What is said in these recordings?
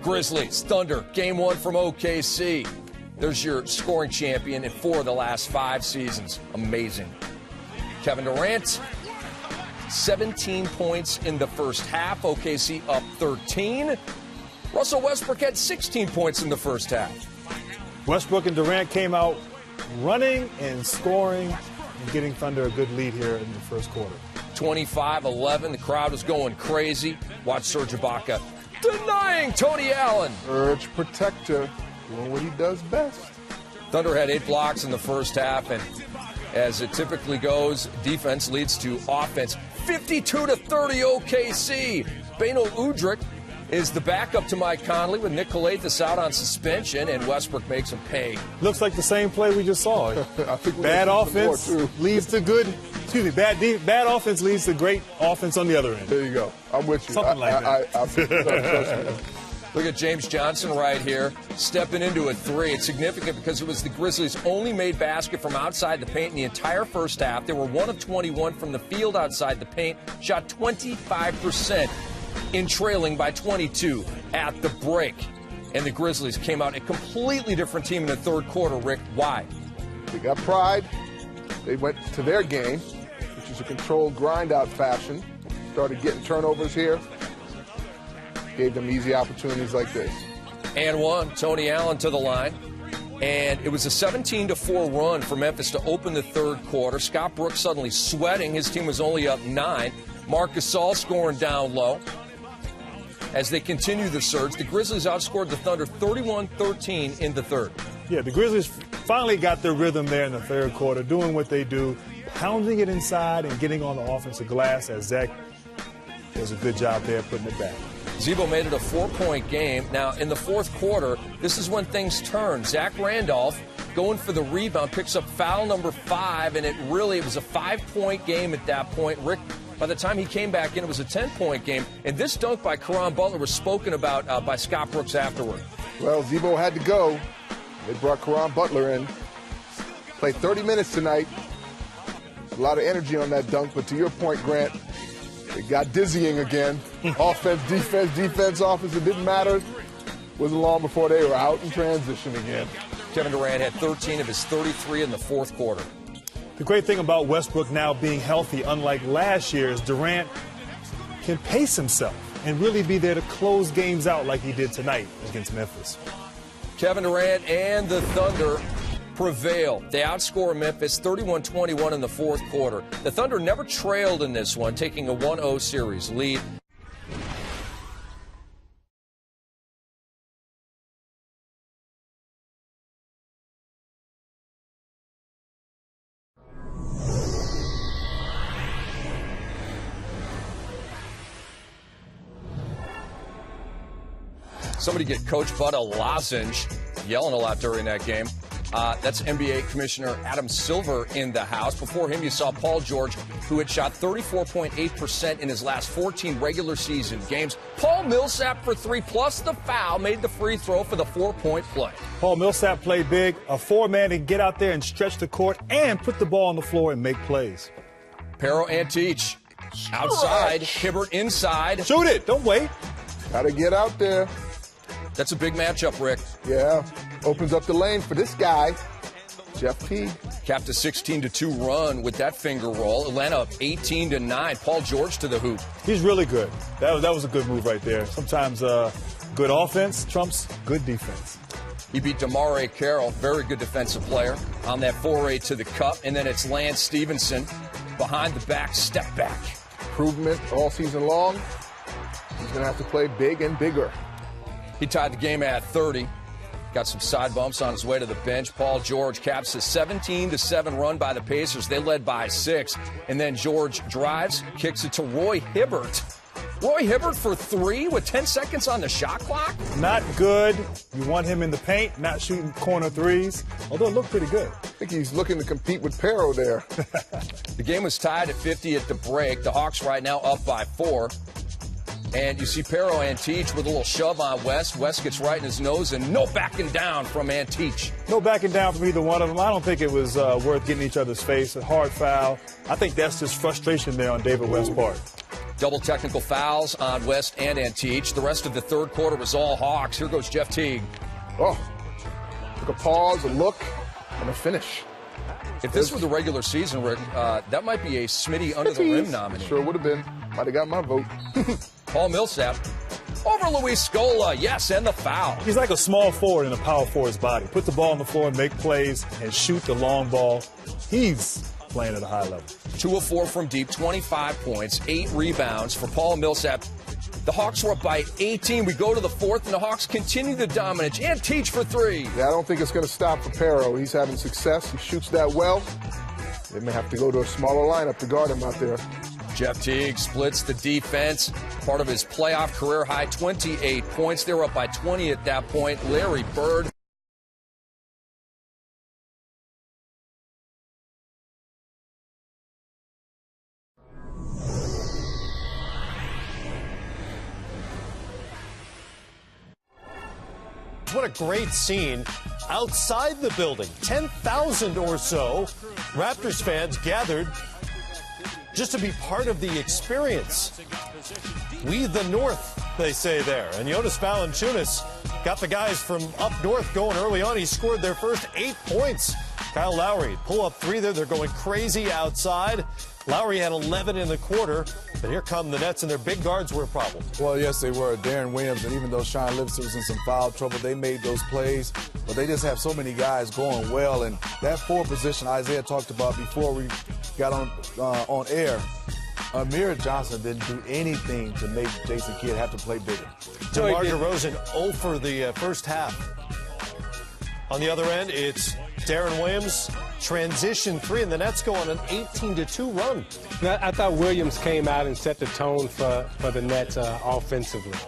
Grizzlies, Thunder, game 1 from OKC. There's your scoring champion in 4 of the last 5 seasons. Amazing. Kevin Durant, 17 points in the first half. OKC up 13. Russell Westbrook had 16 points in the first half. Westbrook and Durant came out running and scoring and getting Thunder a good lead here in the first quarter. 25-11. The crowd was going crazy. Watch Serge Ibaka denying Tony Allen. Urge protector, doing what he does best. Thunder had 8 blocks in the first half, and as it typically goes, defense leads to offense. 52-30 OKC. Beno Udrih is the backup to Mike Conley with Nick Calathes out on suspension, and Westbrook makes him pay. Looks like the same play we just saw. I think bad offense leads to good. Excuse me. Bad offense leads to great offense on the other end. There you go. I'm with you. Something like that. Look at James Johnson right here, stepping into a 3. It's significant because it was the Grizzlies' only made basket from outside the paint in the entire first half. They were 1 of 21 from the field outside the paint, shot 25% in trailing by 22 at the break. And the Grizzlies came out a completely different team in the third quarter, Rick. Why? They got pride. They went to their game, which is a controlled grind-out fashion. Started getting turnovers here. Gave them easy opportunities like this. And one, Tony Allen to the line. And it was a 17-4 run for Memphis to open the third quarter. Scott Brooks suddenly sweating. His team was only up 9. Marc Gasol scoring down low. As they continue the surge, the Grizzlies outscored the Thunder 31-13 in the third. Yeah, the Grizzlies finally got their rhythm there in the third quarter, doing what they do, pounding it inside and getting on the offensive glass as Zach does a good job there putting it back. Z-Bo made it a 4-point game. Now, in the fourth quarter, this is when things turn. Zach Randolph going for the rebound, picks up foul number 5, and it was a 5-point game at that point. Rick, by the time he came back in, it was a 10-point game. And this dunk by Caron Butler was spoken about by Scott Brooks afterward. Well, Z-Bo had to go. They brought Caron Butler in. Played 30 minutes tonight. A lot of energy on that dunk, but to your point, Grant, it got dizzying again. Offense, defense, offense, it didn't matter. Wasn't long before they were out in transition again. Kevin Durant had 13 of his 33 in the fourth quarter. The great thing about Westbrook now being healthy, unlike last year, is Durant can pace himself and really be there to close games out like he did tonight against Memphis. Kevin Durant and the Thunder prevail. They outscore Memphis 31-21 in the fourth quarter. The Thunder never trailed in this one, taking a 1-0 series lead. Somebody get Coach Bud a lozenge, yelling a lot during that game. That's NBA Commissioner Adam Silver in the house. Before him, you saw Paul George, who had shot 34.8% in his last 14 regular season games. Paul Millsap for 3, plus the foul, made the free throw for the 4-point play. Paul Millsap played big, a 4-man to get out there and stretch the court and put the ball on the floor and make plays. Pero Antich outside, Hibbert inside. Shoot it, don't wait. Got to get out there. That's a big matchup, Rick. Yeah, opens up the lane for this guy, Jeff Teague. Capped a 16-2 run with that finger roll. Atlanta up 18-9. Paul George to the hoop. He's really good. That was a good move right there. Sometimes good offense trumps good defense. He beat DeMare Carroll, very good defensive player, on that foray to the cup. And then it's Lance Stevenson behind the back, step back. Improvement all season long. He's going to have to play big and bigger. He tied the game at 30. Got some side bumps on his way to the bench. Paul George caps a 17-7 run by the Pacers. They led by 6. And then George drives, kicks it to Roy Hibbert. Roy Hibbert for 3 with 10 seconds on the shot clock? Not good. You want him in the paint, not shooting corner threes, although it looked pretty good. I think he's looking to compete with Pero there. The game was tied at 50 at the break. The Hawks right now up by 4. And you see Pero Antich with a little shove on West. West gets right in his nose, and no backing down from Antich. No backing down from either one of them. I don't think it was worth getting each other's face. A hard foul. I think that's just frustration there on David West's part. Double technical fouls on West and Antich. The rest of the third quarter was all Hawks. Here goes Jeff Teague. Oh, took a pause, a look, and a finish. If this were the regular season, Rick, that might be a Smitty under the rim nominee. Sure would have been. Might have got my vote. Paul Millsap over Luis Scola. Yes, and the foul. He's like a small forward in a power forward's body. Put the ball on the floor and make plays and shoot the long ball. He's playing at a high level. 2 of 4 from deep, 25 points, 8 rebounds for Paul Millsap. The Hawks were up by 18. We go to the fourth, and the Hawks continue the dominance. And Teach for 3. Yeah, I don't think it's going to stop for Pero. He's having success. He shoots that well. They may have to go to a smaller lineup to guard him out there. Jeff Teague splits the defense. Part of his playoff career high, 28 points. They were up by 20 at that point. Larry Bird. What a great scene outside the building. 10,000 or so Raptors fans gathered just to be part of the experience. We the North, they say there. And Jonas Valanciunas got the guys from up north going early on. He scored their first 8 points. Kyle Lowry pull up 3 there. They're going crazy outside. Lowry had 11 in the quarter, but here come the Nets, and their big guards were a problem. Well, yes, they were. Darren Williams, and even though Sean Livingston was in some foul trouble, they made those plays. But they just have so many guys going well, and that 4 position Isaiah talked about before we got on air, Amir Johnson didn't do anything to make Jason Kidd have to play bigger. DeMar DeRozan 0 for the first half. On the other end, it's Darren Williams, transition 3, and the Nets go on an 18-2 run. Now, I thought Williams came out and set the tone for the Nets offensively.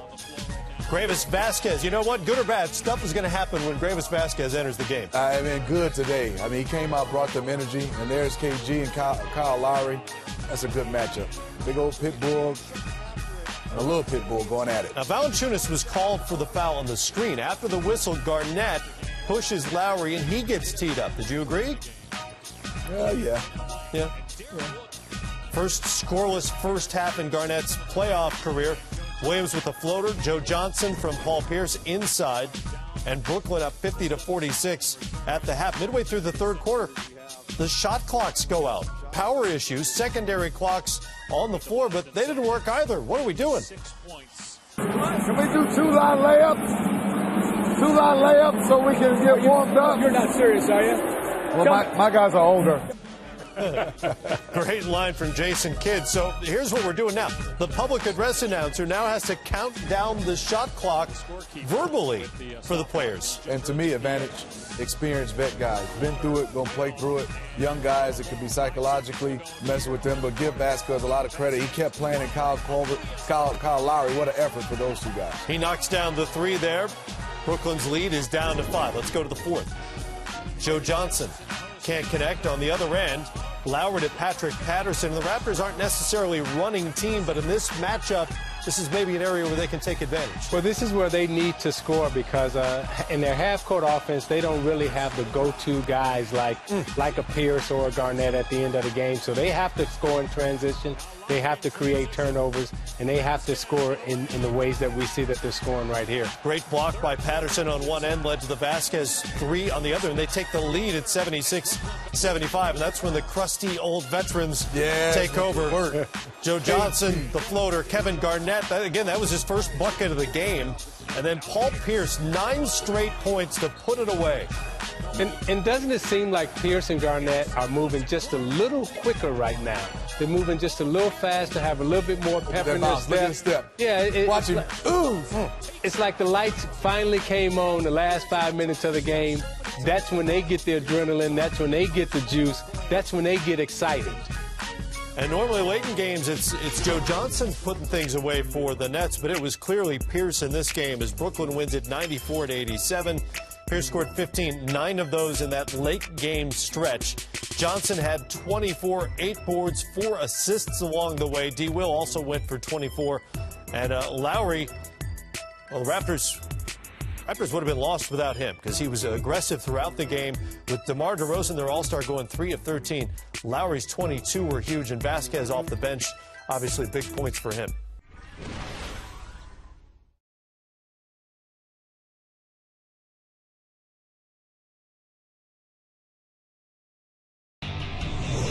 Greivis Vasquez, you know what? Good or bad, stuff is going to happen when Greivis Vasquez enters the game. I mean, good today. I mean, he came out, brought them energy, and there's KG and Kyle Lowry. That's a good matchup. Big old pit bull and a little pit bull going at it. Now, Valanciunas was called for the foul on the screen. After the whistle, Garnett pushes Lowry, and he gets teed up. Did you agree? Yeah. First scoreless first half in Garnett's playoff career. Williams with a floater. Joe Johnson from Paul Pierce inside. And Brooklyn up 50-46 at the half. Midway through the third quarter, the shot clocks go out. Power issues, secondary clocks on the floor, but they didn't work either. What are we doing? Can we do 2-line layups? 2-line layups so we can get warmed up? You're not serious, are you? Well, my guys are older. Great line from Jason Kidd. So here's what we're doing now. The public address announcer now has to count down the shot clock verbally for the players. And to me, advantage, experienced vet guys. Been through it, gonna play through it. Young guys, it could be psychologically messing with them, but give Vasquez a lot of credit. He kept playing in Kyle Lowry. What an effort for those 2 guys. He knocks down the 3 there. Brooklyn's lead is down to 5. Let's go to the fourth. Joe Johnson can't connect on the other end. Lowry to Patrick Patterson. The Raptors aren't necessarily a running team, but in this matchup, this is maybe an area where they can take advantage. Well, this is where they need to score because in their half-court offense, they don't really have the go-to guys like a Pierce or a Garnett at the end of the game. So they have to score in transition. They have to create turnovers, and they have to score in the ways that we see that they're scoring right here. Great block by Patterson on one end led to the Vasquez 3 on the other, and they take the lead at 76-75, and that's when the crusty old veterans take over. Joe Johnson, the floater, Kevin Garnett, that was his first bucket of the game, and then Paul Pierce, 9 straight points to put it away. And doesn't it seem like Pierce and Garnett are moving just a little quicker right now? They're moving just a little faster, have a little bit more pep in their step. Yeah, watch him. It's like the lights finally came on the last 5 minutes of the game. That's when they get the adrenaline. That's when they get the juice. That's when they get excited. And normally late in games, it's Joe Johnson putting things away for the Nets, but it was clearly Pierce in this game as Brooklyn wins it 94-87. Pierce scored 15, 9 of those in that late game stretch. Johnson had 24, 8 boards, 4 assists along the way. D. Will also went for 24. And Lowry, well, the Raptors would have been lost without him because he was aggressive throughout the game. With DeMar DeRozan, their all-star, going 3 of 13. Lowry's 22 were huge, and Vasquez off the bench obviously big points for him.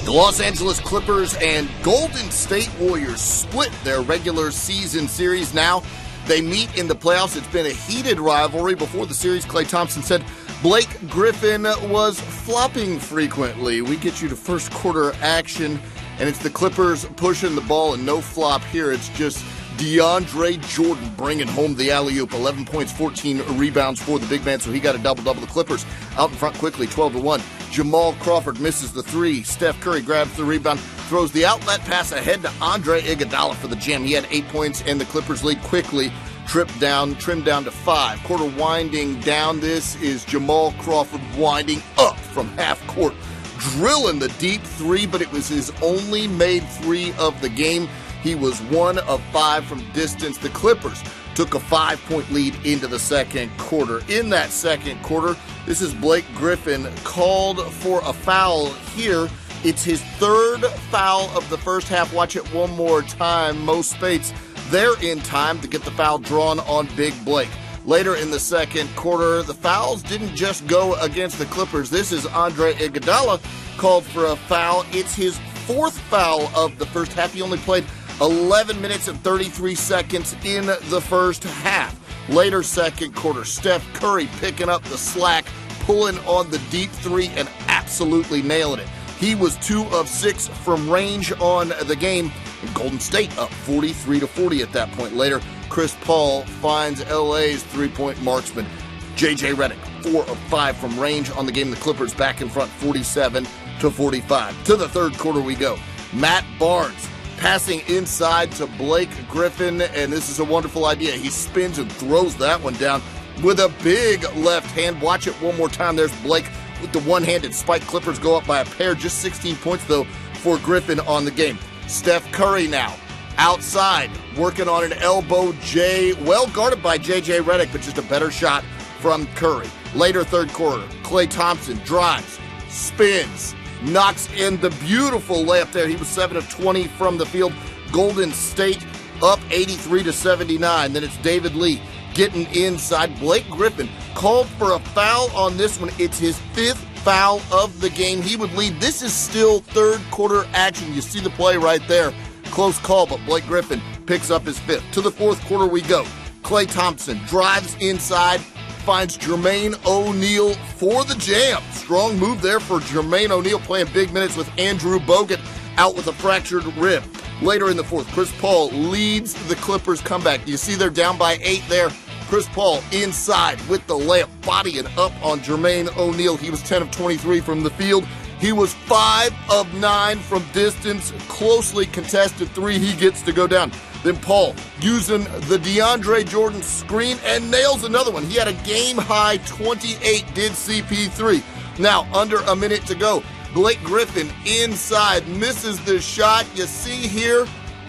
The Los Angeles Clippers and Golden State Warriors split their regular season series. Now they meet in the playoffs. It's been a heated rivalry. Before the series, Klay Thompson said Blake Griffin was flopping frequently. We get you to first quarter action, and it's the Clippers pushing the ball and no flop here. It's just DeAndre Jordan bringing home the alley-oop. 11 points, 14 rebounds for the big man, so he got a double-double. The Clippers out in front quickly, 12-1. Jamal Crawford misses the three. Steph Curry grabs the rebound, throws the outlet pass ahead to Andre Iguodala for the jam. He had 8 points, and the Clippers lead quickly, trimmed down to 5. Quarter winding down. This is Jamal Crawford winding up from half court, drilling the deep three, but it was his only made three of the game. He was 1 of 5 from distance. The Clippers took a 5-point lead into the second quarter. In that second quarter, this is Blake Griffin called for a foul here. It's his third foul of the first half. Watch it one more time. Mo Spates there in time to get the foul drawn on Big Blake. Later in the second quarter, the fouls didn't just go against the Clippers. This is Andre Iguodala called for a foul. It's his fourth foul of the first half. He only played 11 minutes and 33 seconds in the first half. Later second quarter, Steph Curry picking up the slack, pulling on the deep three and absolutely nailing it. He was 2 of 6 from range on the game. And Golden State up 43-40 at that point. Later, Chris Paul finds LA's three-point marksman. J.J. Redick, 4 of 5 from range on the game. The Clippers back in front, 47-45. To the third quarter we go. Matt Barnes passing inside to Blake Griffin, and this is a wonderful idea. He spins and throws that one down with a big left hand. Watch it one more time. There's Blake with the one-handed spike. Clippers go up by a pair. Just 16 points, though, for Griffin on the game. Steph Curry now outside, working on an elbow J, well guarded by J.J. Redick, but just a better shot from Curry. Later third quarter, Klay Thompson drives, spins, knocks in the beautiful layup there. He was 7 of 20 from the field. Golden State up 83-79. Then it's David Lee getting inside. Blake Griffin called for a foul on this one. It's his 5th foul of the game. He would lead. This is still third quarter action. You see the play right there. Close call, but Blake Griffin picks up his 5th. To the fourth quarter we go. Klay Thompson drives inside, finds Jermaine O'Neal for the jam. Strong move there for Jermaine O'Neal, playing big minutes with Andrew Bogut out with a fractured rib. Later in the fourth, Chris Paul leads the Clippers comeback. You see they're down by 8 there. Chris Paul inside with the layup, bodying up on Jermaine O'Neal. He was 10 of 23 from the field. He was 5 of 9 from distance. Closely contested three. He gets to go down. Then Paul using the DeAndre Jordan screen and nails another one. He had a game-high 28, did CP3. Now, under a minute to go. Blake Griffin inside, misses the shot. You see here,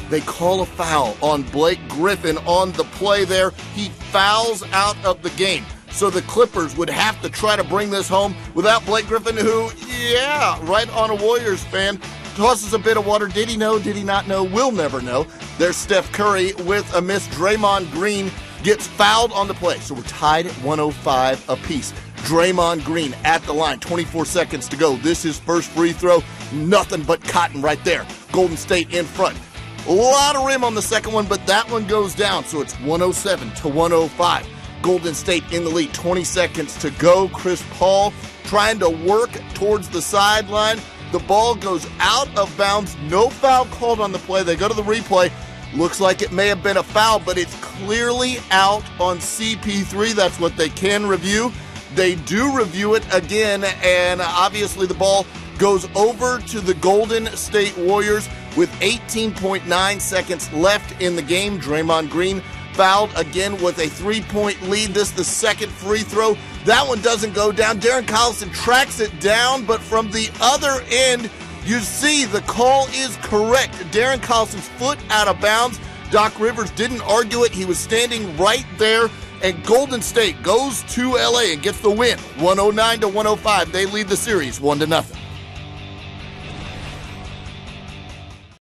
they call a foul on Blake Griffin on the play there. He fouls out of the game. So the Clippers would have to try to bring this home without Blake Griffin, who, yeah, right on a Warriors fan, tosses a bit of water. Did he know? Did he not know? We'll never know. There's Steph Curry with a miss. Draymond Green gets fouled on the play. So we're tied at 105 apiece. Draymond Green at the line, 24 seconds to go. This is first free throw. Nothing but cotton right there. Golden State in front. A lot of rim on the second one, but that one goes down. So it's 107-105. Golden State in the lead, 20 seconds to go. Chris Paul trying to work towards the sideline. The ball goes out of bounds. No foul called on the play. They go to the replay. Looks like it may have been a foul, but it's clearly out on CP3. That's what they can review. They do review it again, and obviously the ball goes over to the Golden State Warriors with 18.9 seconds left in the game. Draymond Green fouled again with a 3-point lead. This is the second free throw. That one doesn't go down. Darren Collison tracks it down, but from the other end, you see the call is correct. Darren Collison's foot out of bounds. Doc Rivers didn't argue it. He was standing right there, and Golden State goes to LA and gets the win. 109-105. They lead the series 1-0.